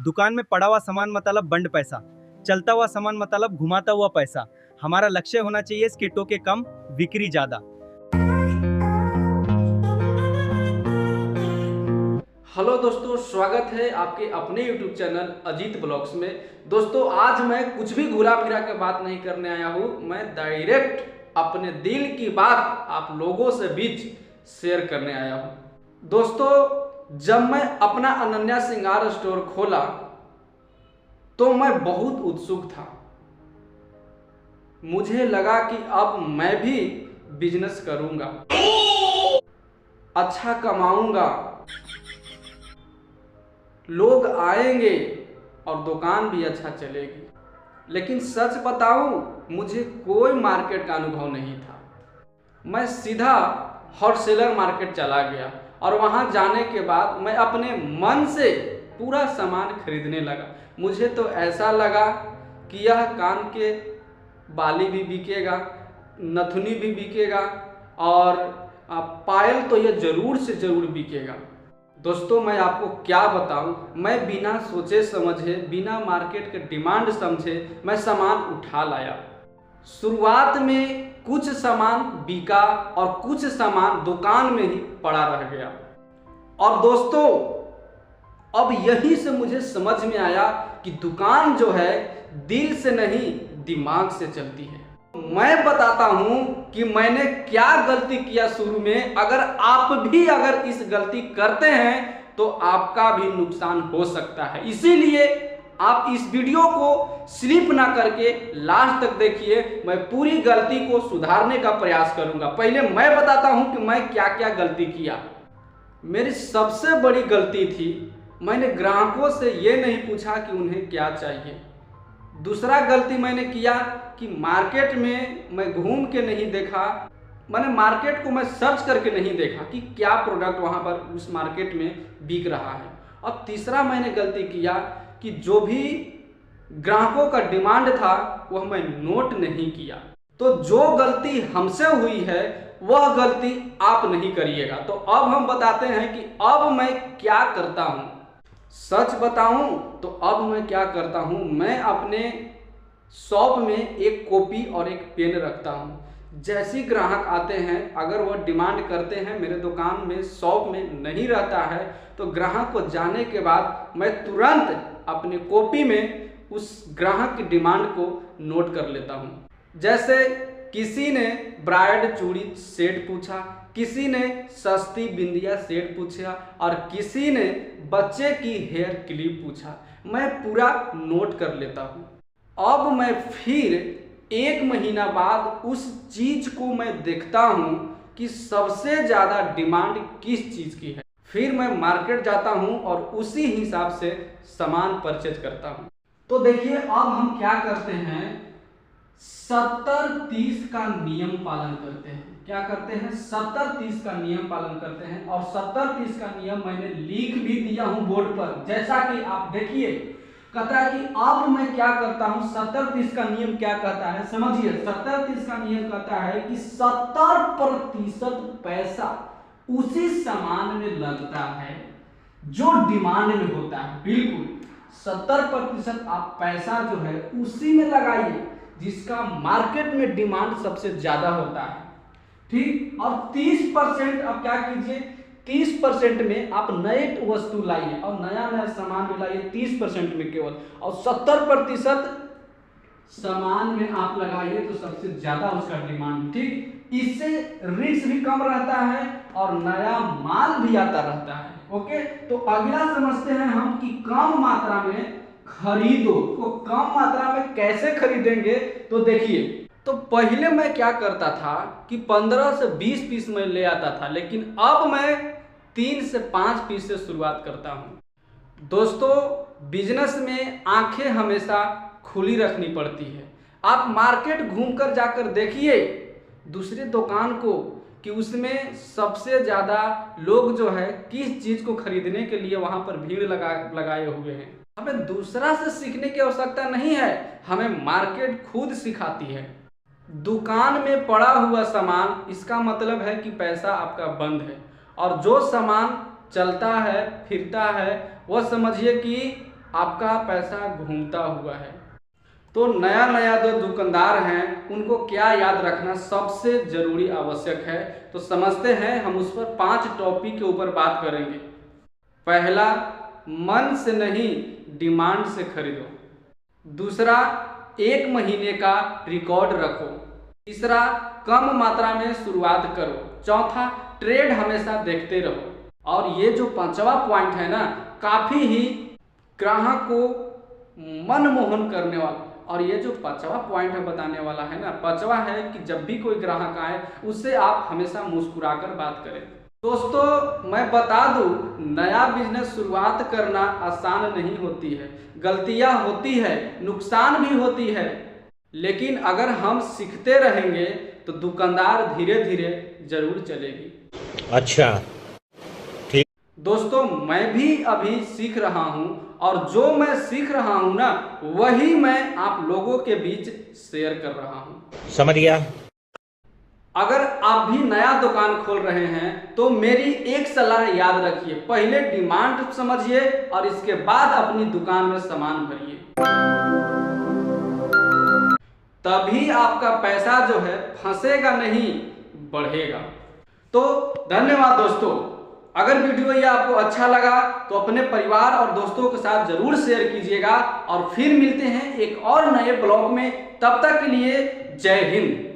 दुकान में पड़ा हुआ सामान मतलब बंड पैसा, चलता हुआ सामान मतलब घुमाता हुआ पैसा। हमारा लक्ष्य होना चाहिए किटों के कम, बिक्री ज्यादा। हेलो दोस्तों, स्वागत है आपके अपने YouTube चैनल अजीत ब्लॉग्स में। दोस्तों, आज मैं कुछ भी घुरा फिरा के बात नहीं करने आया हूँ। मैं डायरेक्ट अपने दिल की बात आप लोगों से बीच शेयर करने आया हूँ। दोस्तों, जब मैं अपना अनन्या श्रृंगार स्टोर खोला तो मैं बहुत उत्सुक था। मुझे लगा कि अब मैं भी बिजनेस करूँगा, अच्छा कमाऊँगा, लोग आएंगे और दुकान भी अच्छा चलेगी। लेकिन सच बताऊं, मुझे कोई मार्केट का अनुभव नहीं था। मैं सीधा होलसेलर मार्केट चला गया और वहां जाने के बाद मैं अपने मन से पूरा सामान खरीदने लगा। मुझे तो ऐसा लगा कि यह कान के बाली भी बिकेगा, नथुनी भी बिकेगा और पायल तो यह जरूर से जरूर बिकेगा। दोस्तों, मैं आपको क्या बताऊं, मैं बिना सोचे समझे, बिना मार्केट के डिमांड समझे मैं सामान उठा लाया। शुरुआत में कुछ सामान बिका और कुछ सामान दुकान में ही पड़ा रह गया। और दोस्तों, अब यहीं से मुझे समझ में आया कि दुकान जो है दिल से नहीं दिमाग से चलती है। मैं बताता हूं कि मैंने क्या गलती किया शुरू में। अगर आप भी अगर इस गलती करते हैं तो आपका भी नुकसान हो सकता है। इसीलिए आप इस वीडियो को स्लिप ना करके लास्ट तक देखिए। मैं पूरी गलती को सुधारने का प्रयास करूंगा। पहले मैं बताता हूं कि मैं क्या क्या गलती किया। मेरी सबसे बड़ी गलती थी, मैंने ग्राहकों से ये नहीं पूछा कि उन्हें क्या चाहिए। दूसरा गलती मैंने किया कि मार्केट में मैं घूम के नहीं देखा, मैंने मार्केट को मैं सर्च करके नहीं देखा कि क्या प्रोडक्ट वहाँ पर उस मार्केट में बिक रहा है। और तीसरा मैंने गलती किया कि जो भी ग्राहकों का डिमांड था वह मैं नोट नहीं किया। तो जो गलती हमसे हुई है वह गलती आप नहीं करिएगा। तो अब हम बताते हैं कि अब मैं क्या करता हूँ। सच बताऊं तो अब मैं क्या करता हूं, मैं अपने शॉप में एक कॉपी और एक पेन रखता हूं। जैसे ग्राहक आते हैं, अगर वह डिमांड करते हैं, मेरे दुकान में शॉप में नहीं रहता है, तो ग्राहक को जाने के बाद मैं तुरंत अपने कॉपी में उस ग्राहक की डिमांड को नोट कर लेता हूं। जैसे किसी ने ब्राइड चूड़ी सेट पूछा, किसी ने सस्ती बिंदिया सेट पूछा और किसी ने बच्चे की हेयर क्लिप पूछा। मैं पूरा नोट कर लेता हूँ। अब मैं फिर 1 महीना बाद उस चीज को मैं देखता हूँ कि सबसे ज़्यादा डिमांड किस चीज़ की है। फिर मैं मार्केट जाता हूँ और उसी हिसाब से सामान परचेज करता हूँ। तो देखिए, अब हम क्या करते हैं, 70-30 का नियम पालन करते हैं। क्या करते हैं, 70-30 का नियम पालन करते हैं। और 70-30 का नियम मैंने लिख भी दिया हूं बोर्ड पर, जैसा कि आप देखिए। कहता है कि अब मैं क्या करता हूं, 70-30 का नियम क्या कहता है समझिए। 70-30 का नियम कहता है कि 70% पैसा उसी सामान में लगता है जो डिमांड में होता है। बिल्कुल 70% आप पैसा जो है उसी में लगाइए जिसका मार्केट में डिमांड सबसे ज्यादा होता है, ठीक। और 30% अब क्या कीजिए, 30% में आप नए वस्तु लाइए और नया नया सामान में लाइए 30% में केवल, और 70% सामान में आप लगाइए तो सबसे ज्यादा उसका डिमांड, ठीक। इससे रिस्क भी कम रहता है और नया माल भी आता रहता है। ओके, तो अगला समझते हैं हम कि कम मात्रा में खरीदो। तो कम मात्रा में कैसे खरीदेंगे, तो देखिए। तो पहले मैं क्या करता था कि 15 से 20 पीस मैं ले आता था, लेकिन अब मैं 3 से 5 पीस से शुरुआत करता हूं। दोस्तों, बिजनेस में आंखें हमेशा खुली रखनी पड़ती है। आप मार्केट घूमकर जाकर देखिए दूसरे दुकान को कि उसमें सबसे ज़्यादा लोग जो है किस चीज़ को खरीदने के लिए वहां पर भीड़ लगाए हुए हैं। हमें दूसरा से सीखने की आवश्यकता नहीं है, हमें मार्केट खुद सिखाती है। दुकान में पड़ा हुआ सामान, इसका मतलब है कि पैसा आपका बंद है, और जो सामान चलता है फिरता है वह समझिए कि आपका पैसा घूमता हुआ है। तो नया नया जो दुकानदार हैं उनको क्या याद रखना सबसे जरूरी आवश्यक है, तो समझते हैं। हम उस पर 5 टॉपिक के ऊपर बात करेंगे। पहला, मन से नहीं डिमांड से खरीदो। दूसरा, 1 महीने का रिकॉर्ड रखो। तीसरा, कम मात्रा में शुरुआत करो। चौथा, ट्रेड हमेशा देखते रहो। और ये जो 5वां पॉइंट है ना, काफी ही ग्राहक को मनमोहन करने वाला। और ये जो 5वां पॉइंट है बताने वाला है ना, 5वां है कि जब भी कोई ग्राहक आए उससे आप हमेशा मुस्कुराकर बात करें। दोस्तों मैं बता दूं, नया बिजनेस शुरुआत करना आसान नहीं होती है, गलतियां होती है, नुकसान भी होती है, लेकिन अगर हम सीखते रहेंगे तो दुकानदार धीरे धीरे जरूर चलेगी। अच्छा, ठीक। दोस्तों मैं भी अभी सीख रहा हूं और जो मैं सीख रहा हूं ना, वही मैं आप लोगों के बीच शेयर कर रहा हूं। समझ गया। अगर आप भी नया दुकान खोल रहे हैं तो मेरी एक सलाह याद रखिए, पहले डिमांड समझिए और इसके बाद अपनी दुकान में सामान भरिए, तभी आपका पैसा जो है फंसेगा नहीं, बढ़ेगा। तो धन्यवाद दोस्तों। अगर वीडियो ये आपको अच्छा लगा तो अपने परिवार और दोस्तों के साथ जरूर शेयर कीजिएगा और फिर मिलते हैं एक और नए ब्लॉग में। तब तक के लिए जय हिंद।